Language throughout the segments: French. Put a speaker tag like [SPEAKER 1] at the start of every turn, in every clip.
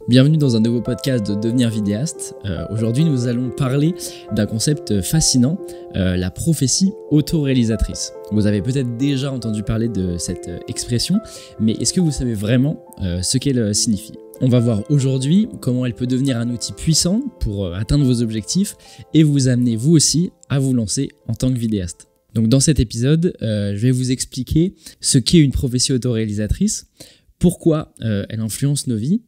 [SPEAKER 1] Bienvenue dans un nouveau podcast de Devenir vidéaste. Aujourd'hui, nous allons parler d'un concept fascinant, la prophétie autoréalisatrice. Vous avez peut-être déjà entendu parler de cette expression, mais est-ce que vous savez vraiment ce qu'elle signifie ? On va voir aujourd'hui comment elle peut devenir un outil puissant pour atteindre vos objectifs et vous amener vous aussi à vous lancer en tant que vidéaste. Donc dans cet épisode, je vais vous expliquer ce qu'est une prophétie autoréalisatrice, pourquoi elle influence nos vies,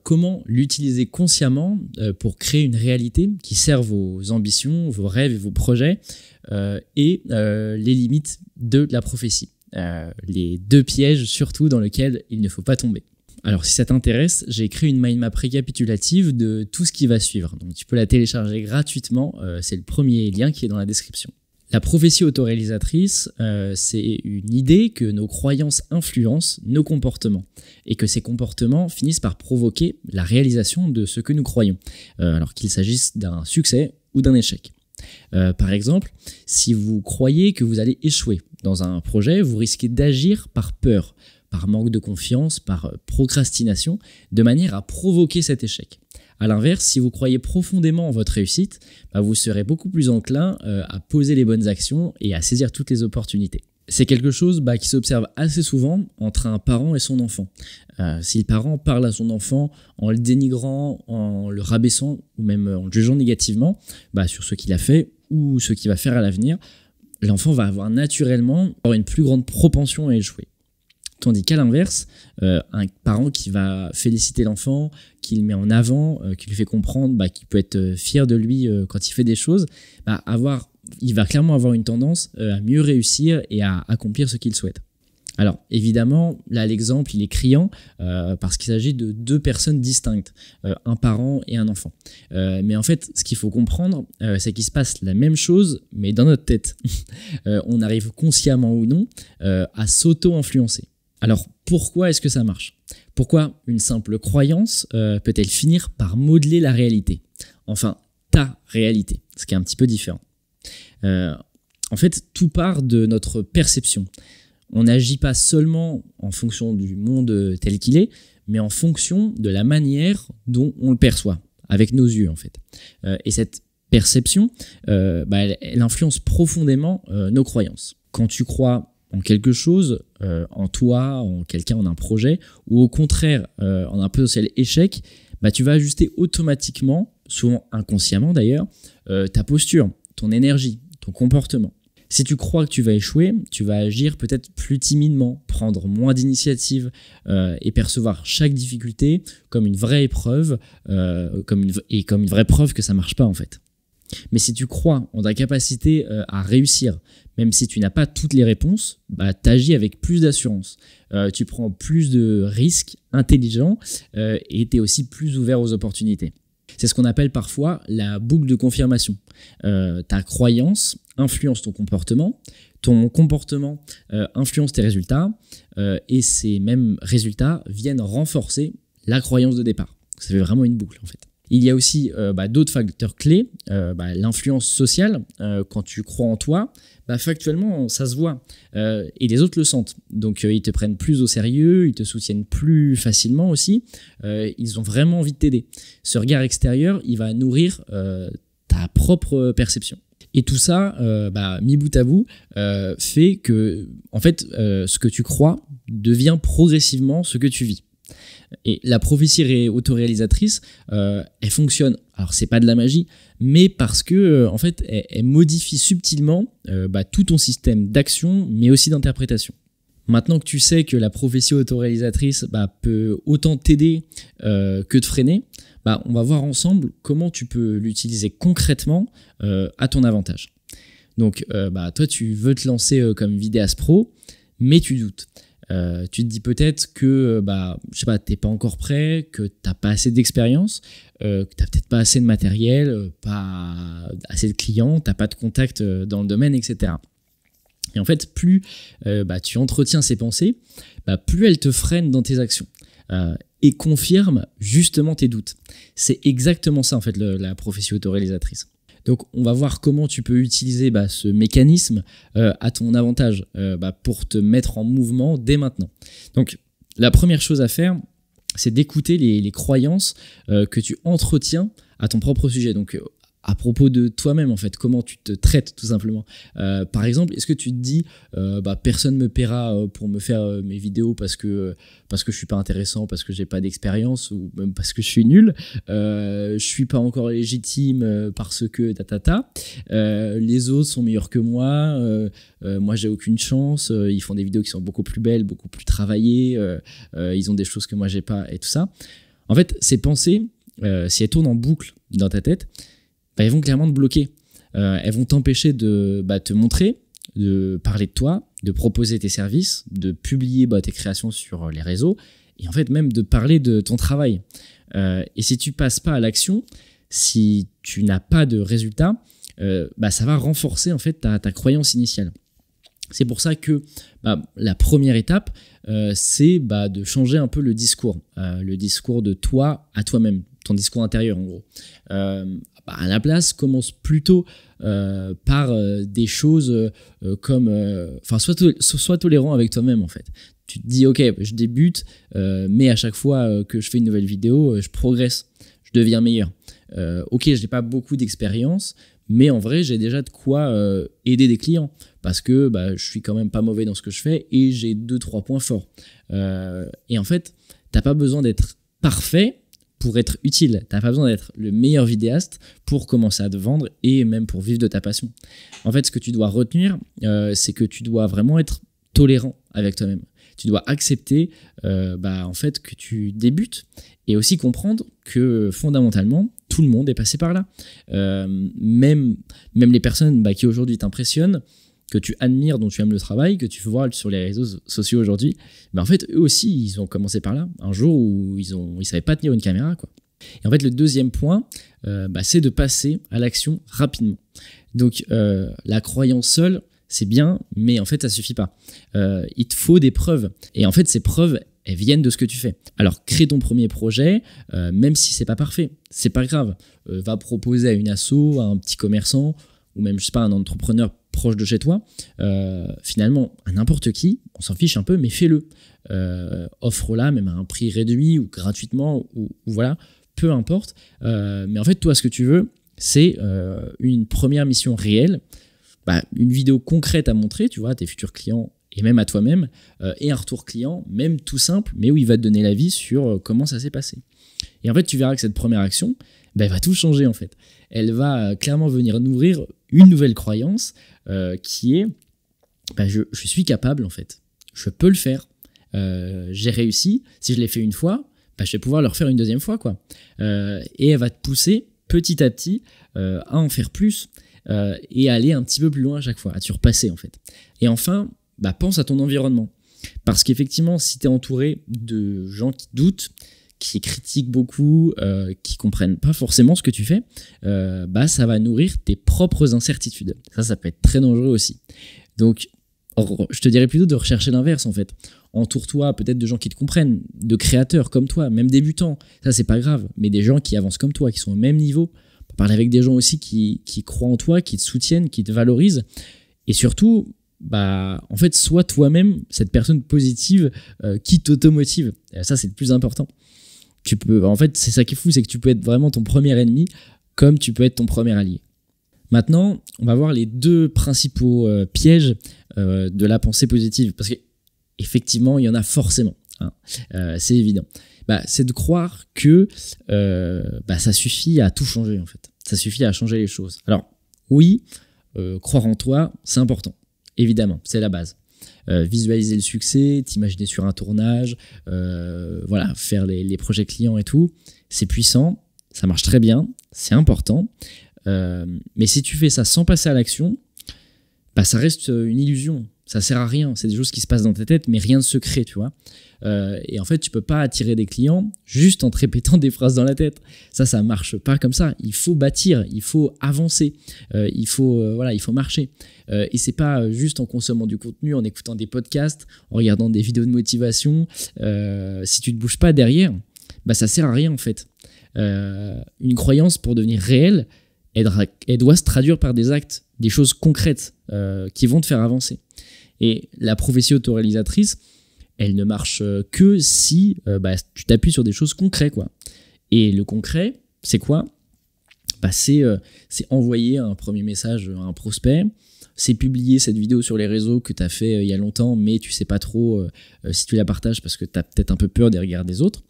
[SPEAKER 1] comment l'utiliser consciemment pour créer une réalité qui sert vos ambitions, vos rêves et vos projets, et les limites de la prophétie, les deux pièges surtout dans lesquels il ne faut pas tomber. Alors si ça t'intéresse, j'ai créé une mind map récapitulative de tout ce qui va suivre, donc tu peux la télécharger gratuitement, c'est le premier lien qui est dans la description. La prophétie autoréalisatrice, c'est une idée que nos croyances influencent nos comportements et que ces comportements finissent par provoquer la réalisation de ce que nous croyons, alors qu'il s'agisse d'un succès ou d'un échec. Par exemple, si vous croyez que vous allez échouer dans un projet, vous risquez d'agir par peur, par manque de confiance, par procrastination, de manière à provoquer cet échec. A l'inverse, si vous croyez profondément en votre réussite, vous serez beaucoup plus enclin à poser les bonnes actions et à saisir toutes les opportunités. C'est quelque chose qui s'observe assez souvent entre un parent et son enfant. Si le parent parle à son enfant en le dénigrant, en le rabaissant ou même en le jugeant négativement sur ce qu'il a fait ou ce qu'il va faire à l'avenir, l'enfant va avoir naturellement une plus grande propension à échouer. Tandis qu'à l'inverse, un parent qui va féliciter l'enfant, qui le met en avant, qui lui fait comprendre qu'il peut être fier de lui quand il fait des choses, il va clairement avoir une tendance à mieux réussir et à accomplir ce qu'il souhaite. Alors évidemment, là l'exemple il est criant parce qu'il s'agit de deux personnes distinctes, un parent et un enfant. Mais en fait, ce qu'il faut comprendre, c'est qu'il se passe la même chose, mais dans notre tête. On arrive consciemment ou non à s'auto-influencer. Alors, pourquoi est-ce que ça marche ? Pourquoi une simple croyance peut-elle finir par modeler la réalité ? Enfin, ta réalité, ce qui est un petit peu différent. En fait, tout part de notre perception. On n'agit pas seulement en fonction du monde tel qu'il est, mais en fonction de la manière dont on le perçoit, avec nos yeux en fait. Et cette perception, elle influence profondément nos croyances. Quand tu crois en quelque chose, en toi, en quelqu'un, en un projet, ou au contraire, en un potentiel échec, tu vas ajuster automatiquement, souvent inconsciemment d'ailleurs, ta posture, ton énergie, ton comportement. Si tu crois que tu vas échouer, tu vas agir peut-être plus timidement, prendre moins d'initiative et percevoir chaque difficulté comme une vraie épreuve, comme une vraie preuve que ça marche pas en fait. Mais si tu crois en ta capacité à réussir, même si tu n'as pas toutes les réponses, tu agis avec plus d'assurance. Tu prends plus de risques intelligents et tu es aussi plus ouvert aux opportunités. C'est ce qu'on appelle parfois la boucle de confirmation. Ta croyance influence ton comportement influence tes résultats et ces mêmes résultats viennent renforcer la croyance de départ. Ça fait vraiment une boucle en fait. Il y a aussi d'autres facteurs clés, l'influence sociale. Quand tu crois en toi, factuellement, ça se voit et les autres le sentent. Donc, ils te prennent plus au sérieux, ils te soutiennent plus facilement aussi. Ils ont vraiment envie de t'aider. Ce regard extérieur, il va nourrir ta propre perception. Et tout ça, mis bout à bout, fait que, en fait, ce que tu crois devient progressivement ce que tu vis. Et la prophétie autoréalisatrice, elle fonctionne. Alors c'est pas de la magie, mais parce que en fait, elle modifie subtilement tout ton système d'action, mais aussi d'interprétation. Maintenant que tu sais que la prophétie autoréalisatrice peut autant t'aider que te freiner, on va voir ensemble comment tu peux l'utiliser concrètement à ton avantage. Donc, toi, tu veux te lancer comme vidéaste pro, mais tu doutes. Tu te dis peut-être que t'es pas encore prêt, que t'as pas assez d'expérience, que t'as peut-être pas assez de matériel, pas assez de clients, t'as pas de contact dans le domaine, etc. Et en fait, plus tu entretiens ces pensées, plus elles te freinent dans tes actions et confirment justement tes doutes. C'est exactement ça en fait la prophétie autoréalisatrice. Donc, on va voir comment tu peux utiliser ce mécanisme à ton avantage pour te mettre en mouvement dès maintenant. Donc, la première chose à faire, c'est d'écouter les croyances que tu entretiens à ton propre sujet. Donc, à propos de toi-même, en fait, comment tu te traites tout simplement. Par exemple, est-ce que tu te dis personne me paiera pour me faire mes vidéos parce que je suis pas intéressant, parce que j'ai pas d'expérience ou même parce que je suis nul, je suis pas encore légitime parce que les autres sont meilleurs que moi, moi j'ai aucune chance, ils font des vidéos qui sont beaucoup plus belles, beaucoup plus travaillées, ils ont des choses que moi j'ai pas et tout ça. En fait, ces pensées, si elles tournent en boucle dans ta tête, elles vont clairement te bloquer. Elles vont t'empêcher de te montrer, de parler de toi, de proposer tes services, de publier tes créations sur les réseaux et en fait même de parler de ton travail. Et si tu passes pas à l'action, si tu n'as pas de résultat, ça va renforcer en fait ta croyance initiale. C'est pour ça que la première étape, c'est de changer un peu le discours de toi à toi-même, ton discours intérieur en gros. À la place, commence plutôt par des choses comme... sois tolérant avec toi-même en fait. Tu te dis, ok, je débute, mais à chaque fois que je fais une nouvelle vidéo, je progresse, je deviens meilleur. Ok, je n'ai pas beaucoup d'expérience, mais en vrai, j'ai déjà de quoi aider des clients parce que je suis quand même pas mauvais dans ce que je fais et j'ai 2-3 points forts. Et en fait, t'as pas besoin d'être parfait pour être utile. T'as pas besoin d'être le meilleur vidéaste pour commencer à te vendre et même pour vivre de ta passion. En fait, ce que tu dois retenir, c'est que tu dois vraiment être tolérant avec toi-même. Tu dois accepter en fait que tu débutes et aussi comprendre que fondamentalement, tout le monde est passé par là. Même les personnes qui aujourd'hui t'impressionnent, que tu admires, dont tu aimes le travail, que tu peux voir sur les réseaux sociaux aujourd'hui, en fait, eux aussi, ils ont commencé par là, un jour où ils savaient pas tenir une caméra, quoi. Et en fait, le deuxième point, c'est de passer à l'action rapidement. Donc, la croyance seule, c'est bien, mais en fait, ça suffit pas. Il te faut des preuves. Et en fait, ces preuves, elles viennent de ce que tu fais. Alors, crée ton premier projet, même si c'est pas parfait, c'est pas grave. Va proposer à une asso, à un petit commerçant, ou même, je sais pas, un entrepreneur proche de chez toi, finalement, à n'importe qui, on s'en fiche un peu, mais fais-le. Offre-la, même à un prix réduit ou gratuitement, ou voilà, peu importe. Mais en fait, toi, ce que tu veux, c'est une première mission réelle, une vidéo concrète à montrer, tu vois, à tes futurs clients et même à toi-même, et un retour client, même tout simple, mais où il va te donner l'avis sur comment ça s'est passé. Et en fait, tu verras que cette première action, elle va tout changer en fait. Elle va clairement venir nourrir une nouvelle croyance qui est je suis capable en fait. Je peux le faire. J'ai réussi. Si je l'ai fait une fois, je vais pouvoir le refaire une deuxième fois, quoi. Et elle va te pousser petit à petit à en faire plus et à aller un petit peu plus loin à chaque fois, à te surpasser en fait. Et enfin, pense à ton environnement. Parce qu'effectivement, si tu es entouré de gens qui doutent, qui critiquent beaucoup, qui comprennent pas forcément ce que tu fais, ça va nourrir tes propres incertitudes. Ça peut être très dangereux aussi. Donc, je te dirais plutôt de rechercher l'inverse en fait. Entoure-toi peut-être de gens qui te comprennent, de créateurs comme toi, même débutants. Ça, c'est pas grave, mais des gens qui avancent comme toi, qui sont au même niveau. Parle avec des gens aussi qui croient en toi, qui te soutiennent, qui te valorisent. Et surtout, en fait, sois toi-même cette personne positive qui t'automotive. Et ça, c'est le plus important. En fait, c'est ça qui est fou, c'est que tu peux être vraiment ton premier ennemi comme tu peux être ton premier allié. Maintenant, on va voir les deux principaux pièges de la pensée positive, parce qu'effectivement, il y en a forcément, hein. C'est évident. C'est de croire que ça suffit à tout changer en fait. Ça suffit à changer les choses. Alors oui, croire en toi, c'est important, évidemment, c'est la base. Visualiser le succès, t'imaginer sur un tournage, faire les projets clients et tout, c'est puissant, ça marche très bien, c'est important. Mais si tu fais ça sans passer à l'action, ça reste une illusion. Ça sert à rien. C'est des choses qui se passent dans ta tête, mais rien de secret, tu vois. Et en fait, tu peux pas attirer des clients juste en te répétant des phrases dans la tête. Ça marche pas comme ça. Il faut bâtir, il faut avancer, il faut marcher. Et c'est pas juste en consommant du contenu, en écoutant des podcasts, en regardant des vidéos de motivation. Si tu te bouges pas derrière, ça sert à rien en fait. Une croyance pour devenir réelle, elle doit se traduire par des actes, des choses concrètes qui vont te faire avancer. Et la prophétie autoréalisatrice, elle ne marche que si tu t'appuies sur des choses concrètes, quoi. Et le concret, c'est quoi? C'est envoyer un premier message à un prospect, c'est publier cette vidéo sur les réseaux que tu as fait il y a longtemps, mais tu sais pas trop si tu la partages parce que tu as peut-être un peu peur des regards des autres.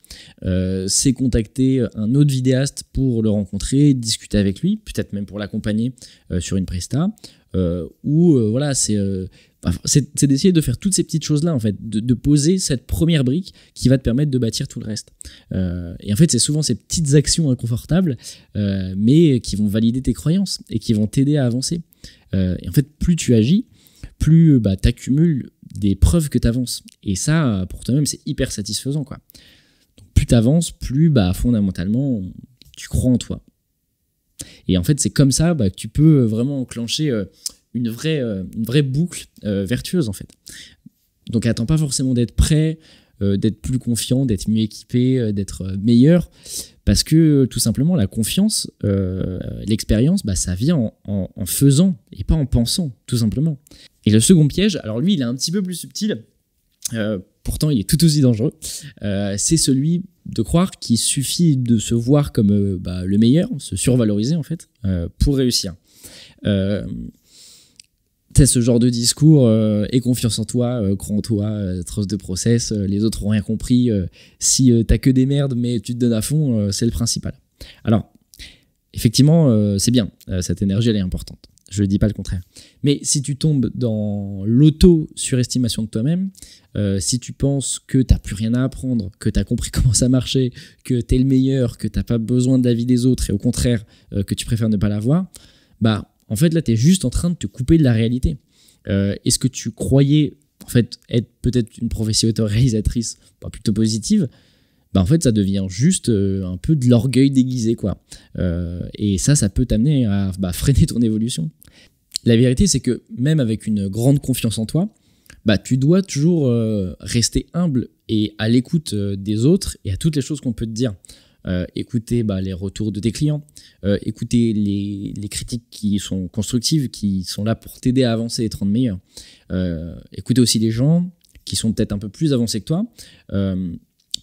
[SPEAKER 1] C'est contacter un autre vidéaste pour le rencontrer, discuter avec lui, peut-être même pour l'accompagner sur une presta. C'est d'essayer de faire toutes ces petites choses-là, en fait, de poser cette première brique qui va te permettre de bâtir tout le reste. Et en fait, c'est souvent ces petites actions inconfortables, mais qui vont valider tes croyances et qui vont t'aider à avancer. Et en fait, plus tu agis, plus tu accumules des preuves que tu avances. Et ça, pour toi-même, c'est hyper satisfaisant, quoi. Donc, plus tu avances, plus fondamentalement, tu crois en toi. Et en fait, c'est comme ça que tu peux vraiment enclencher une vraie boucle vertueuse, en fait. Donc, attends pas forcément d'être prêt, d'être plus confiant, d'être mieux équipé, d'être meilleur. Parce que tout simplement, la confiance, l'expérience, ça vient en faisant et pas en pensant, tout simplement. Et le second piège, alors lui, il est un petit peu plus subtil, pourtant il est tout aussi dangereux, c'est celui de croire qu'il suffit de se voir comme le meilleur, se survaloriser en fait, pour réussir. C'est ce genre de discours, aie confiance en toi, crois en toi, trust de process, les autres n'ont rien compris, si t'as que des merdes mais tu te donnes à fond, c'est le principal. Alors, effectivement, c'est bien, cette énergie elle est importante, je ne dis pas le contraire. Mais si tu tombes dans l'auto-surestimation de toi-même, si tu penses que t'as plus rien à apprendre, que t'as compris comment ça marchait, que t'es le meilleur, que t'as pas besoin de l'avis des autres et au contraire, que tu préfères ne pas l'avoir, en fait, là, tu es juste en train de te couper de la réalité. Est-ce que tu croyais en fait, être peut-être une prophétie autoréalisatrice plutôt positive, en fait, ça devient juste un peu de l'orgueil déguisé, quoi. Et ça peut t'amener à freiner ton évolution. La vérité, c'est que même avec une grande confiance en toi, tu dois toujours rester humble et à l'écoute des autres et à toutes les choses qu'on peut te dire. Écouter les retours de tes clients, écouter les critiques qui sont constructives, qui sont là pour t'aider à avancer et te rendre meilleur. Écouter aussi les gens qui sont peut-être un peu plus avancés que toi,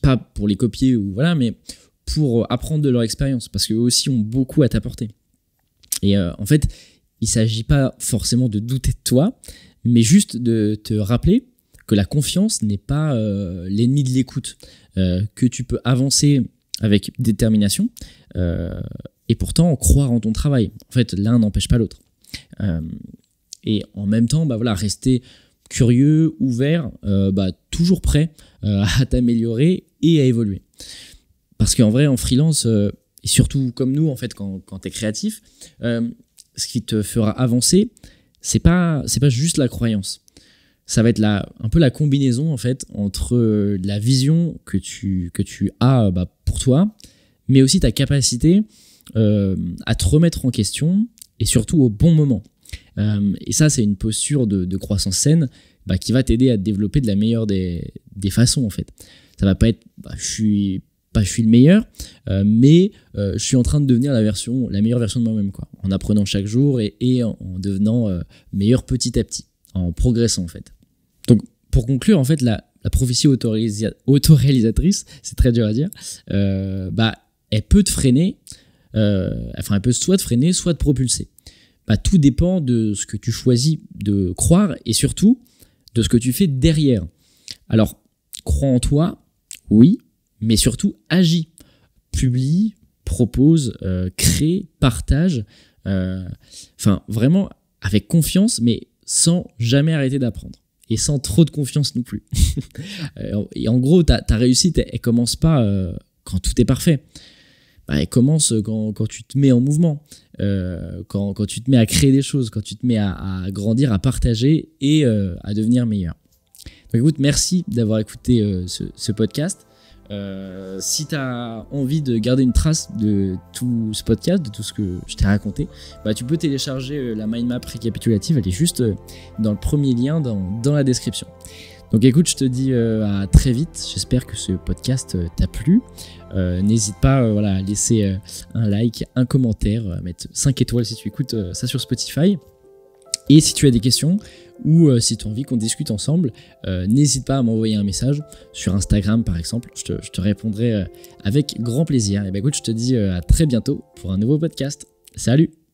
[SPEAKER 1] pas pour les copier ou voilà, mais pour apprendre de leur expérience, parce qu'eux aussi ont beaucoup à t'apporter. Et en fait, il ne s'agit pas forcément de douter de toi, mais juste de te rappeler que la confiance n'est pas l'ennemi de l'écoute, que tu peux avancer avec détermination et pourtant croire en ton travail. En fait, l'un n'empêche pas l'autre. Et en même temps, rester curieux, ouvert, toujours prêt à t'améliorer et à évoluer. Parce qu'en vrai, en freelance, et surtout comme nous, en fait, quand tu es créatif, ce qui te fera avancer, c'est pas juste la croyance. Ça va être un peu la combinaison en fait entre la vision que tu as pour toi, mais aussi ta capacité à te remettre en question et surtout au bon moment. Et ça, c'est une posture de croissance saine qui va t'aider à te développer de la meilleure des façons en fait. Ça va pas être je suis le meilleur, mais je suis en train de devenir la meilleure version de moi-même, quoi, en apprenant chaque jour et en devenant meilleur petit à petit, en progressant en fait. Donc pour conclure, en fait, la prophétie autoréalisatrice, c'est très dur à dire, elle peut te freiner, elle peut soit te freiner, soit te propulser. Tout dépend de ce que tu choisis de croire et surtout de ce que tu fais derrière. Alors, crois en toi, oui, mais surtout agis, publie, propose, crée, partage, vraiment avec confiance, mais sans jamais arrêter d'apprendre. Et sans trop de confiance non plus. Et en gros, ta réussite, elle commence pas quand tout est parfait. Elle commence quand tu te mets en mouvement, quand tu te mets à créer des choses, quand tu te mets à grandir, à partager et à devenir meilleur. Donc écoute, merci d'avoir écouté ce podcast. Si tu as envie de garder une trace de tout ce podcast, de tout ce que je t'ai raconté, tu peux télécharger la mind map récapitulative, elle est juste dans le premier lien dans la description. Donc écoute, je te dis à très vite, j'espère que ce podcast t'a plu. N'hésite pas à laisser un like, un commentaire, à mettre 5 étoiles si tu écoutes ça sur Spotify. Et si tu as des questions ou si tu as envie qu'on discute ensemble, n'hésite pas à m'envoyer un message sur Instagram par exemple, je te répondrai avec grand plaisir. Et écoute, je te dis à très bientôt pour un nouveau podcast. Salut!